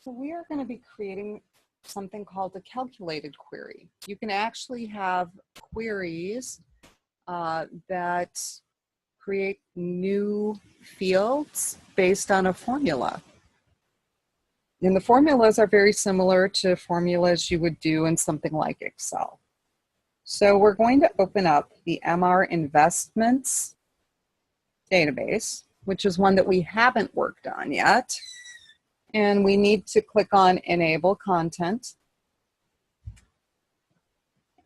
So we are going to be creating something called a calculated query. You can actually have queries that create new fields based on a formula. And the formulas are very similar to formulas you would do in something like Excel. So we're going to open up the MR Investments database, which is one that we haven't worked on yet. And we need to click on Enable Content.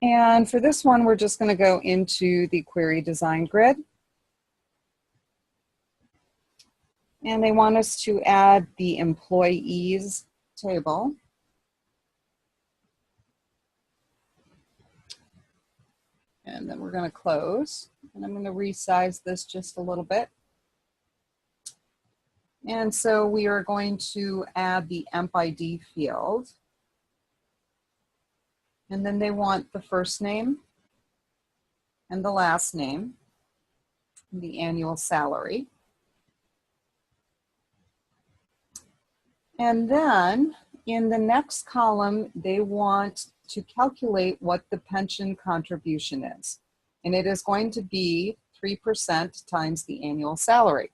And for this one, we're just going to go into the Query Design Grid. And they want us to add the employees table. And then we're going to close. And I'm going to resize this just a little bit. And so we are going to add the EMP ID field. And then they want the first name and the last name, and the annual salary. And then in the next column, they want to calculate what the pension contribution is. And it is going to be 3% times the annual salary.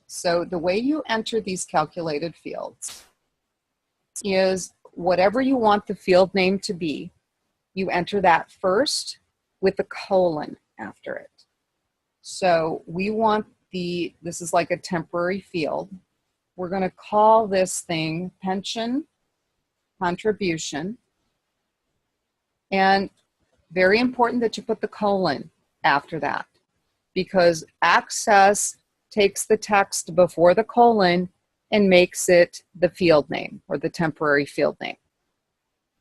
So the way you enter these calculated fields is whatever you want the field name to be, you enter that first with a colon after it. So we want this is like a temporary field. We're going to call this thing pension contribution. And very important that you put the colon after that, because Access takes the text before the colon and makes it the field name or the temporary field name.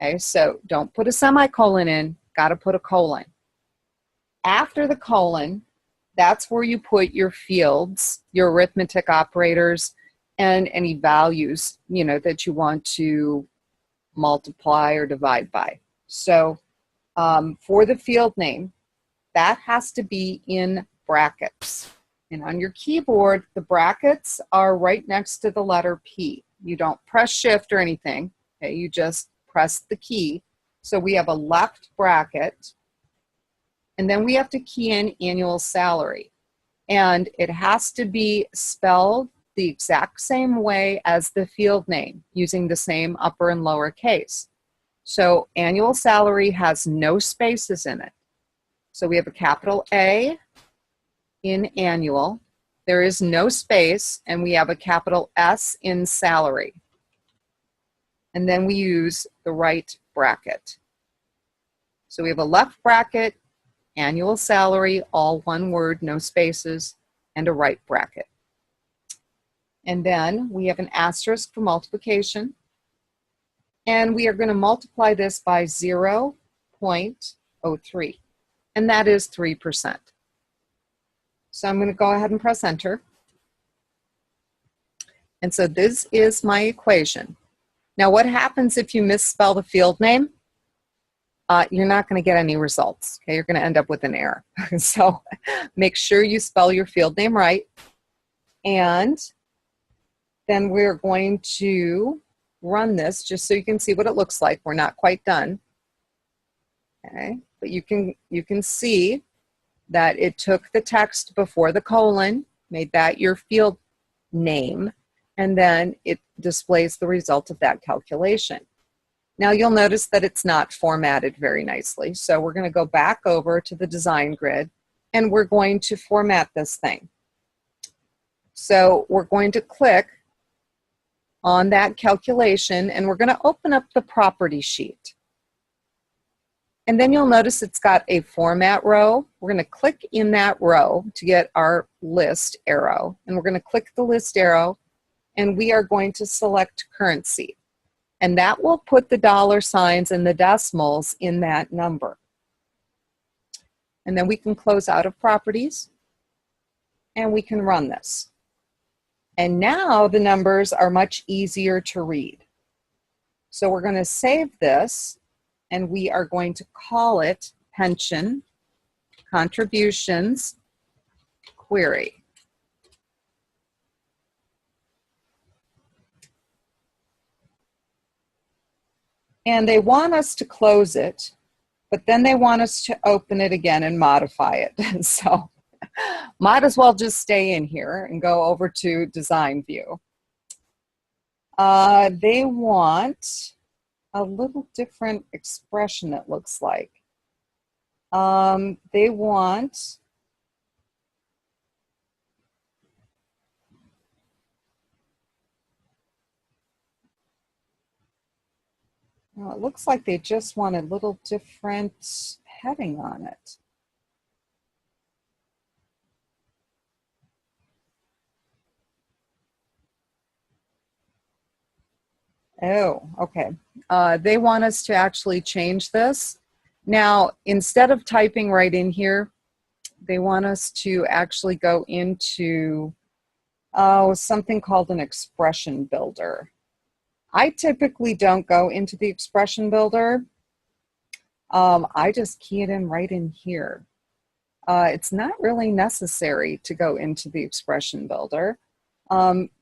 Okay, so don't put a semicolon in, got to put a colon. After the colon, that's where you put your fields, your arithmetic operators, and any values, that you want to multiply or divide by. So for the field name, that has to be in brackets. And on your keyboard, the brackets are right next to the letter P. You don't press shift or anything, okay? You just press the key. So we have a left bracket, and then we have to key in annual salary. And it has to be spelled the exact same way as the field name, using the same upper and lower case. So annual salary has no spaces in it. So we have a capital A in annual, there is no space, and we have a capital S in salary. And then we use the right bracket. So we have a left bracket, annual salary, all one word, no spaces, and a right bracket. And then we have an asterisk for multiplication. And we are going to multiply this by 0.03. And that is 3%. So I'm going to go ahead and press enter. And so this is my equation. Now what happens if you misspell the field name? You're not going to get any results. Okay, you're going to end up with an error. So make sure you spell your field name right. And then we're going to run this just so you can see what it looks like. We're not quite done. Okay, but you can see that it took the text before the colon, made that your field name, and then it displays the result of that calculation. Now you'll notice that it's not formatted very nicely, so we're going to go back over to the design grid and we're going to format this thing. So we're going to click on that calculation and we're going to open up the property sheet. And then you'll notice it's got a format row. We're going to click in that row to get our list arrow. And we're going to click the list arrow and we are going to select currency. And that will put the dollar signs and the decimals in that number. And then we can close out of properties and we can run this. And now the numbers are much easier to read. So we're going to save this. And we are going to call it pension contributions query. And they want us to close it, but then they want us to open it again and modify it. So might as well just stay in here and go over to design view. They want a little different expression, it looks like. They want well, it looks like they just want a little different heading on it. Oh, okay. They want us to actually change this. Now, instead of typing right in here, they want us to actually go into something called an expression builder. I typically don't go into the expression builder. I just key it in right in here. It's not really necessary to go into the expression builder.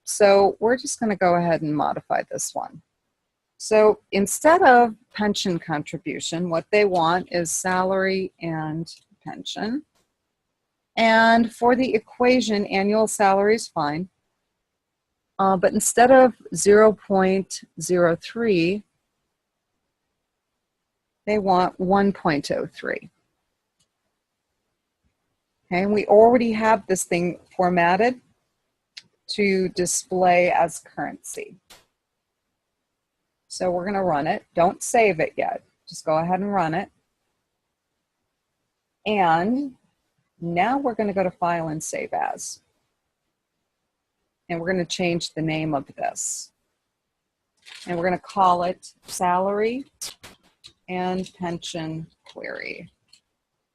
So we're just going to go ahead and modify this one. So instead of pension contribution, what they want is salary and pension. And for the equation, annual salary is fine. But instead of 0.03, they want 1.03. Okay, and we already have this thing formatted to display as currency. So we're going to run it. Don't save it yet. Just go ahead and run it. And now we're going to go to File and Save As. And we're going to change the name of this. And we're going to call it Salary and Pension Query.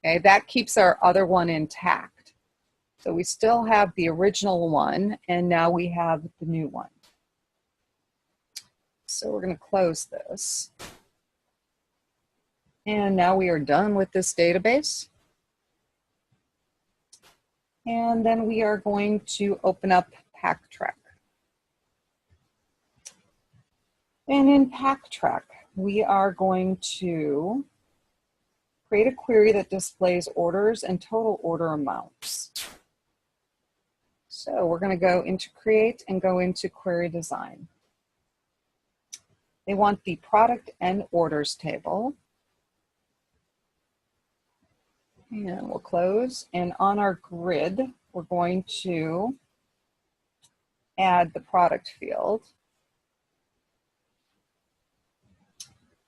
Okay, that keeps our other one intact. So we still have the original one, and now we have the new one. So we're going to close this. And now we are done with this database. And then we are going to open up PackTrack. And in PackTrack, we are going to create a query that displays orders and total order amounts. So we're going to go into Create and go into Query Design. They want the product and orders table. And we'll close. And on our grid, we're going to add the product field.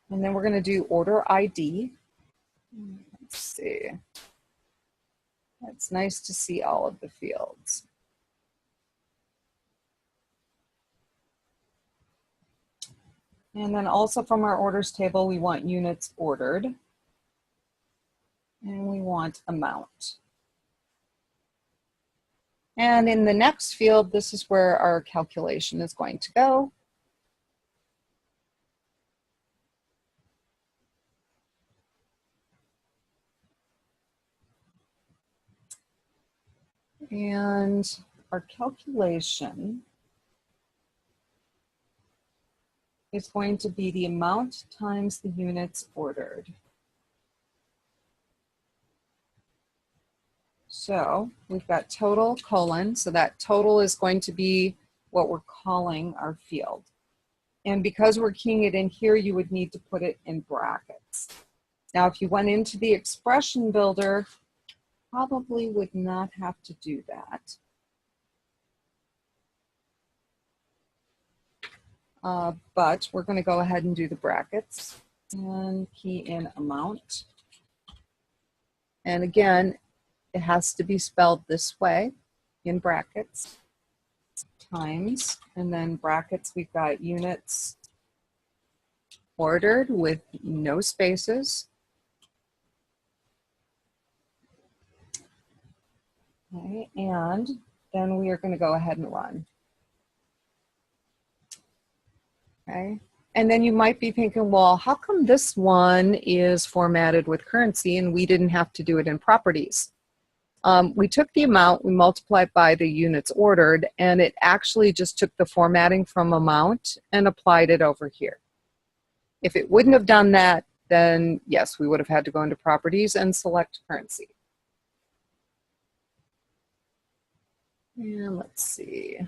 And then we're going to do order ID. Let's see. It's nice to see all of the fields. And then also from our orders table, we want units ordered. And we want amount. And in the next field, this is where our calculation is going to go. And our calculation is going to be the amount times the units ordered. So we've got total colon, so that total is going to be what we're calling our field. And because we're keying it in here, you would need to put it in brackets. Now, if you went into the expression builder, probably would not have to do that. But we're going to go ahead and do the brackets and key in amount. And again, it has to be spelled this way in brackets, times, and then brackets, we've got units ordered with no spaces. Okay, and then we are going to go ahead and run. Okay, and then you might be thinking, well, how come this one is formatted with currency and we didn't have to do it in properties? We took the amount, we multiplied by the units ordered, and it actually just took the formatting from amount and applied it over here. If it wouldn't have done that, then yes, we would have had to go into properties and select currency. And let's see,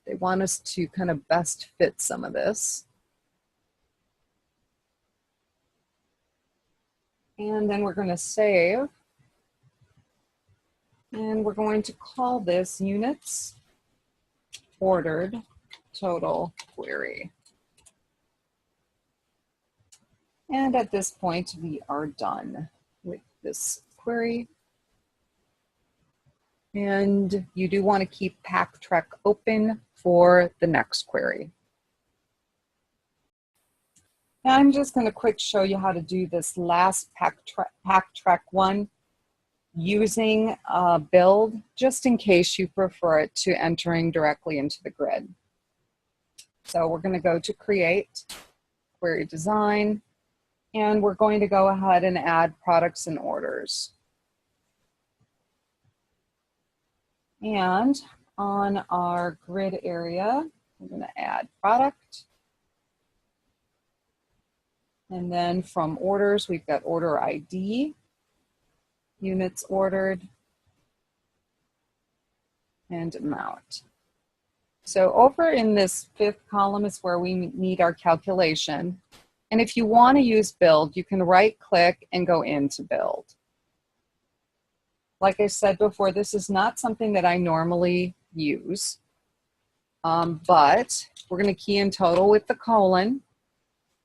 they want us to kind of best fit some of this. And then we're going to save. And we're going to call this units ordered total query. And at this point, we are done with this query. And you do want to keep PackTrack open for the next query. Now I'm just going to quick show you how to do this last PackTrack one using build, just in case you prefer it to entering directly into the grid. So we're going to go to Create, Query Design, and we're going to go ahead and add products and orders. And on our grid area, we're going to add product. And then from orders, we've got order ID, units ordered, and amount. So over in this fifth column is where we need our calculation. And if you want to use build, you can right click and go into build. Like I said before, this is not something that I normally use, but we're going to key in total with the colon.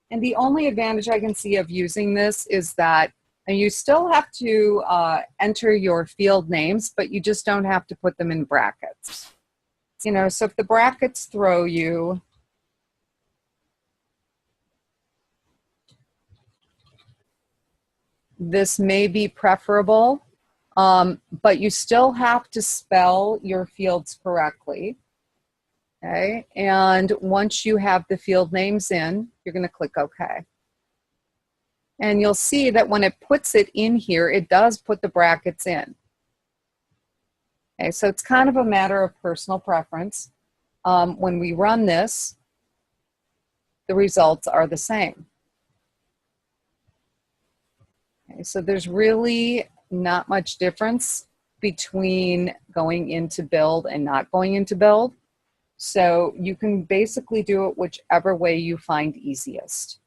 And the only advantage I can see of using this is that you still have to enter your field names, but you just don't have to put them in brackets. You know, so if the brackets throw you, this may be preferable, but you still have to spell your fields correctly. Okay, and once you have the field names in, you're going to click OK. And you'll see that when it puts it in here, it does put the brackets in. Okay, so it's kind of a matter of personal preference. When we run this, the results are the same. Okay, so there's really not much difference between going into build and not going into build. So you can basically do it whichever way you find easiest.